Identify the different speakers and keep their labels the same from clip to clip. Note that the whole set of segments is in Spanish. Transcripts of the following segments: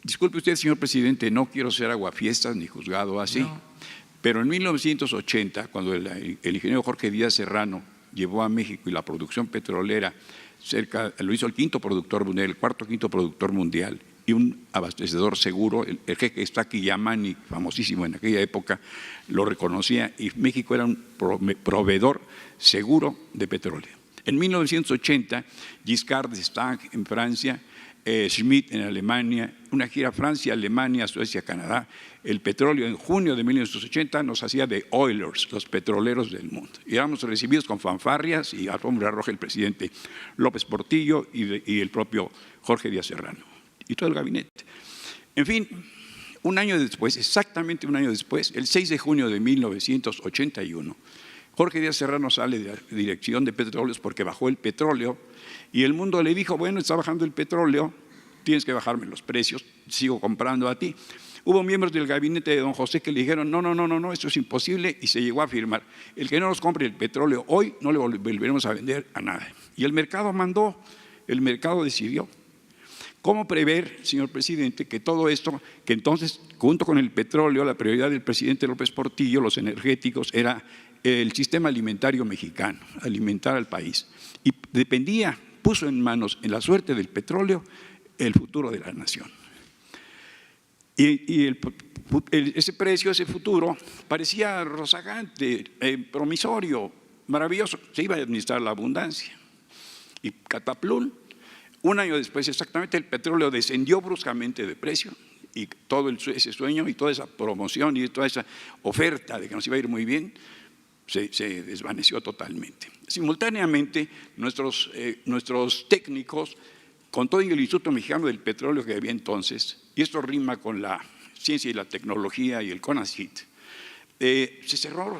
Speaker 1: Disculpe usted, señor presidente, no quiero ser aguafiestas ni juzgado así, no. Pero en 1980, cuando el ingeniero Jorge Díaz Serrano llevó a México y la producción petrolera lo hizo el quinto productor mundial, el cuarto quinto productor mundial, y un abastecedor seguro, el jeque Staki Yamani, famosísimo en aquella época, lo reconocía, y México era un proveedor seguro de petróleo. En 1980, Giscard d'Estaing en Francia, Schmidt en Alemania, una gira Francia, Alemania, Suecia, Canadá. El petróleo en junio de 1980 nos hacía de oilers, los petroleros del mundo. Y éramos recibidos con fanfarrias y alfombra roja el presidente López Portillo y el propio Jorge Díaz Serrano y todo el gabinete. En fin, un año después, exactamente un año después, el 6 de junio de 1981, Jorge Díaz Serrano sale de la Dirección de Petróleos porque bajó el petróleo y el mundo le dijo, bueno, está bajando el petróleo, tienes que bajarme los precios, sigo comprando a ti. Hubo miembros del gabinete de don José que le dijeron, no, esto es imposible, y se llegó a firmar. El que no nos compre el petróleo hoy, no le volveremos a vender a nada. Y el mercado mandó, el mercado decidió. ¿Cómo prever, señor presidente, que todo esto, que entonces, junto con el petróleo, la prioridad del presidente López Portillo, los energéticos, era el sistema alimentario mexicano, alimentar al país? Y dependía, puso en manos, en la suerte del petróleo, el futuro de la nación. Y ese precio, ese futuro, parecía rozagante, promisorio, maravilloso. Se iba a administrar la abundancia. Y cataplum, un año después exactamente, el petróleo descendió bruscamente de precio y todo ese sueño y toda esa promoción y toda esa oferta de que nos iba a ir muy bien, se desvaneció totalmente. Simultáneamente, nuestros técnicos, con todo el Instituto Mexicano del Petróleo que había entonces, y esto rima con la ciencia y la tecnología y el CONACYT, se cerró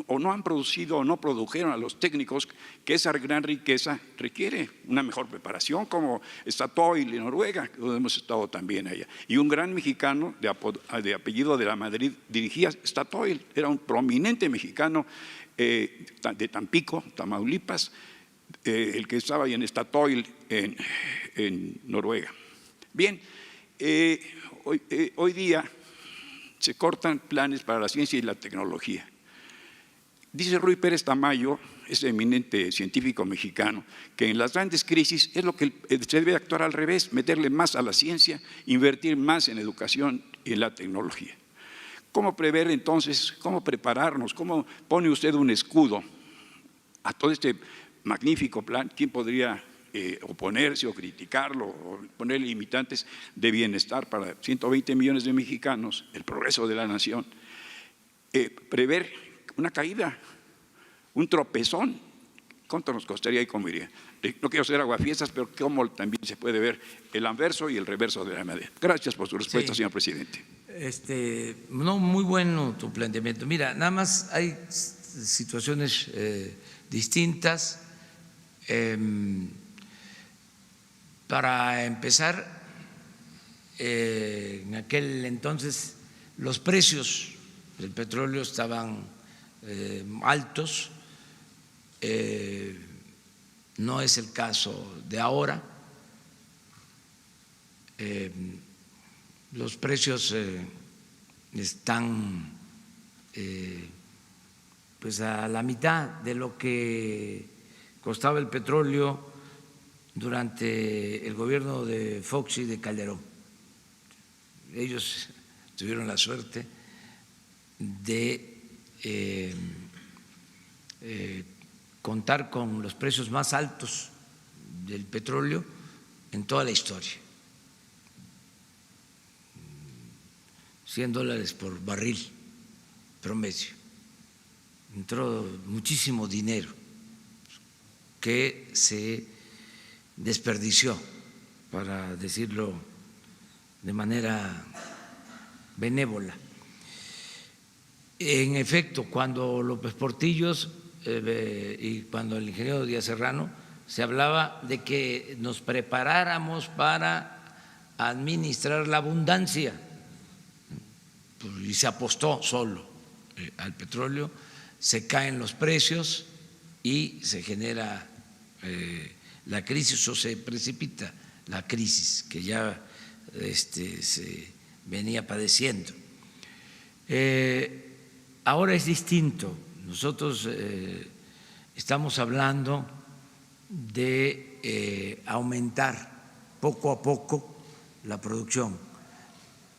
Speaker 1: o no han producido o no produjeron a los técnicos que esa gran riqueza requiere una mejor preparación, como Statoil en Noruega, donde hemos estado también allá. Y un gran mexicano de apellido de la Madrid dirigía Statoil, era un prominente mexicano de Tampico, Tamaulipas, el que estaba ahí en Statoil en Noruega. Bien, hoy día se cortan planes para la ciencia y la tecnología. Dice Ruy Pérez Tamayo, ese eminente científico mexicano, que en las grandes crisis es lo que se debe actuar al revés, meterle más a la ciencia, invertir más en educación y en la tecnología. ¿Cómo prever entonces, cómo prepararnos, cómo pone usted un escudo a todo este magnífico plan? ¿Quién podría oponerse o criticarlo o poner limitantes de bienestar para 120 millones de mexicanos, el progreso de la nación? Prever una caída, un tropezón, ¿cuánto nos costaría y cómo iría? No quiero ser aguafiestas, pero cómo también se puede ver el anverso y el reverso de la medalla. Gracias por su respuesta, señor presidente.
Speaker 2: No, muy bueno tu planteamiento. Mira, nada más hay situaciones distintas. Para empezar, en aquel entonces los precios del petróleo estaban altos, no es el caso de ahora. Los precios están pues a la mitad de lo que costaba el petróleo durante el gobierno de Fox y de Calderón. Ellos tuvieron la suerte de contar con los precios más altos del petróleo en toda la historia, $100 por barril promedio. Entró muchísimo dinero que se desperdició, para decirlo de manera benévola. En efecto, cuando López Portillo y cuando el ingeniero Díaz Serrano se hablaba de que nos preparáramos para administrar la abundancia, y se apostó solo al petróleo, se caen los precios y se genera la crisis o se precipita la crisis que ya se venía padeciendo. Ahora es distinto. Nosotros estamos hablando de aumentar poco a poco la producción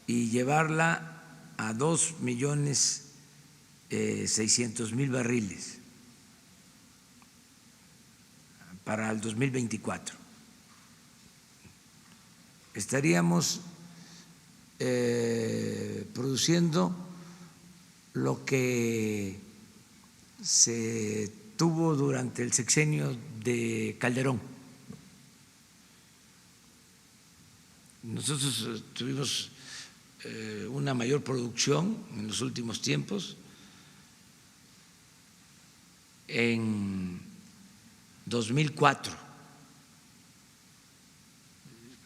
Speaker 2: y llevarla a 2.600.000 barriles para el 2024. Estaríamos produciendo lo que se tuvo durante el sexenio de Calderón. Nosotros tuvimos una mayor producción en los últimos tiempos. En 2004,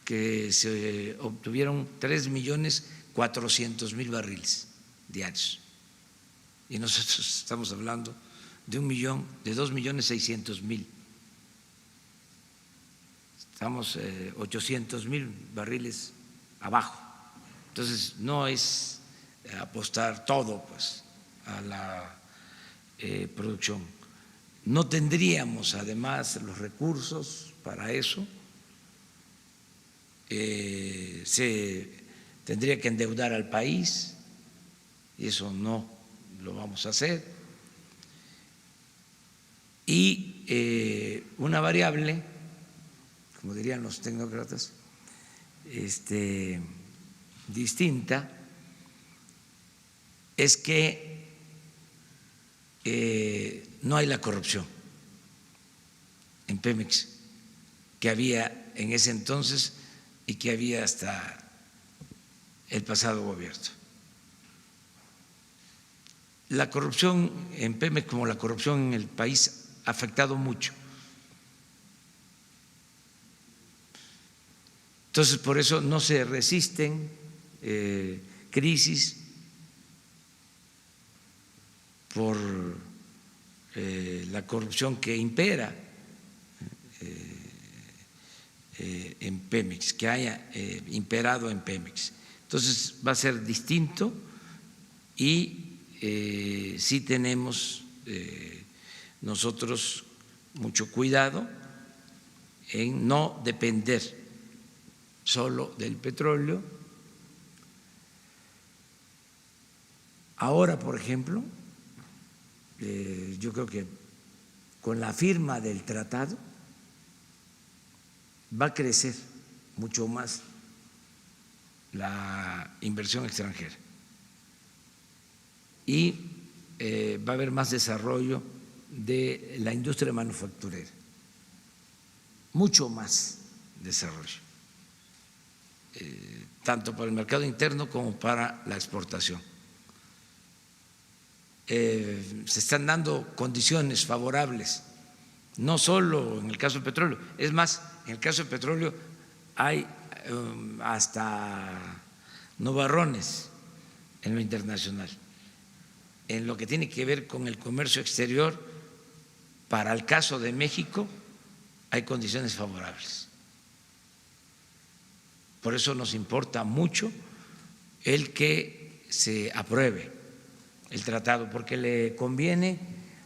Speaker 2: que se obtuvieron 3.400.000 barriles diarios. Y nosotros estamos hablando de 2.600.000. Estamos 800.000 barriles abajo. Entonces no es apostar todo pues a la producción. No tendríamos además los recursos para eso. Se tendría que endeudar al país y eso no lo vamos a hacer. Y una variable, como dirían los tecnócratas, distinta, es que no hay la corrupción en Pemex que había en ese entonces y que había hasta el pasado gobierno. La corrupción en Pemex, como la corrupción en el país, ha afectado mucho. Entonces, por eso no se resisten crisis por la corrupción que impera en Pemex, que haya imperado en Pemex. Entonces va a ser distinto y sí tenemos nosotros mucho cuidado en no depender solo del petróleo. Ahora, por ejemplo, yo creo que con la firma del tratado va a crecer mucho más la inversión extranjera y va a haber más desarrollo de la industria manufacturera, mucho más desarrollo, tanto para el mercado interno como para la exportación. Se están dando condiciones favorables, no solo en el caso del petróleo, es más, en el caso del petróleo hay hasta nubarrones en lo internacional. En lo que tiene que ver con el comercio exterior, para el caso de México hay condiciones favorables. Por eso nos importa mucho el que se apruebe el tratado, porque le conviene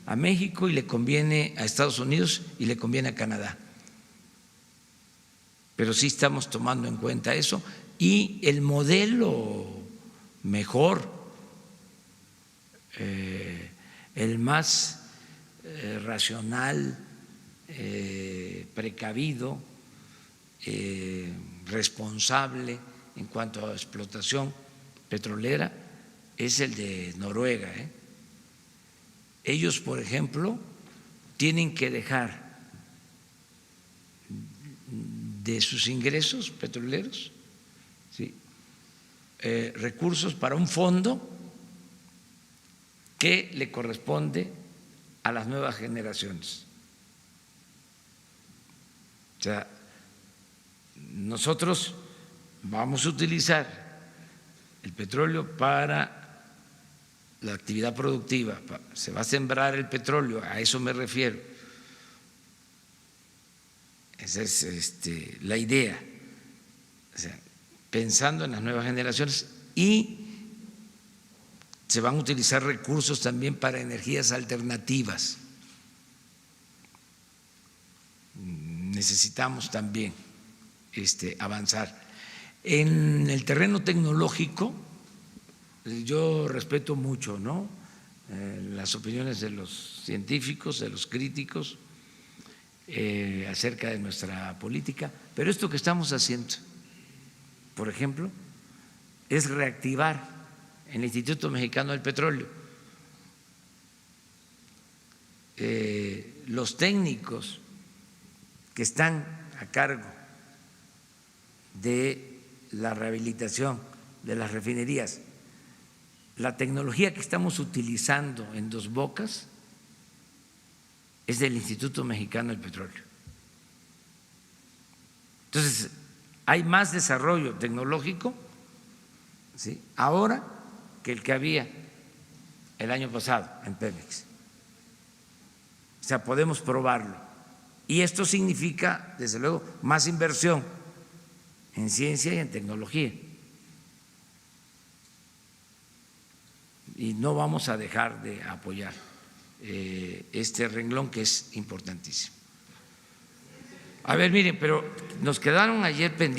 Speaker 2: a México y le conviene a Estados Unidos y le conviene a Canadá. Pero sí estamos tomando en cuenta eso y el modelo mejor, el más racional, precavido, responsable en cuanto a explotación petrolera es el de Noruega. Ellos, por ejemplo, tienen que dejar de sus ingresos petroleros, ¿sí?, recursos para un fondo que le corresponde a las nuevas generaciones. O sea, nosotros vamos a utilizar el petróleo para la actividad productiva, se va a sembrar el petróleo, a eso me refiero. Esa es la idea. O sea, pensando en las nuevas generaciones, y se van a utilizar recursos también para energías alternativas. Necesitamos también avanzar. En el terreno tecnológico, yo respeto mucho, ¿no?, las opiniones de los científicos, de los críticos acerca de nuestra política, pero esto que estamos haciendo, por ejemplo, es reactivar el Instituto Mexicano del Petróleo. Los técnicos que están a cargo de la rehabilitación de las refinerías, la tecnología que estamos utilizando en Dos Bocas es del Instituto Mexicano del Petróleo. Entonces, hay más desarrollo tecnológico, ¿sí?, ahora que el que había el año pasado en Pemex. O sea, podemos probarlo. Y esto significa, desde luego, más inversión en ciencia y en tecnología. Y no vamos a dejar de apoyar este renglón que es importantísimo. A ver, miren, pero nos quedaron ayer pendientes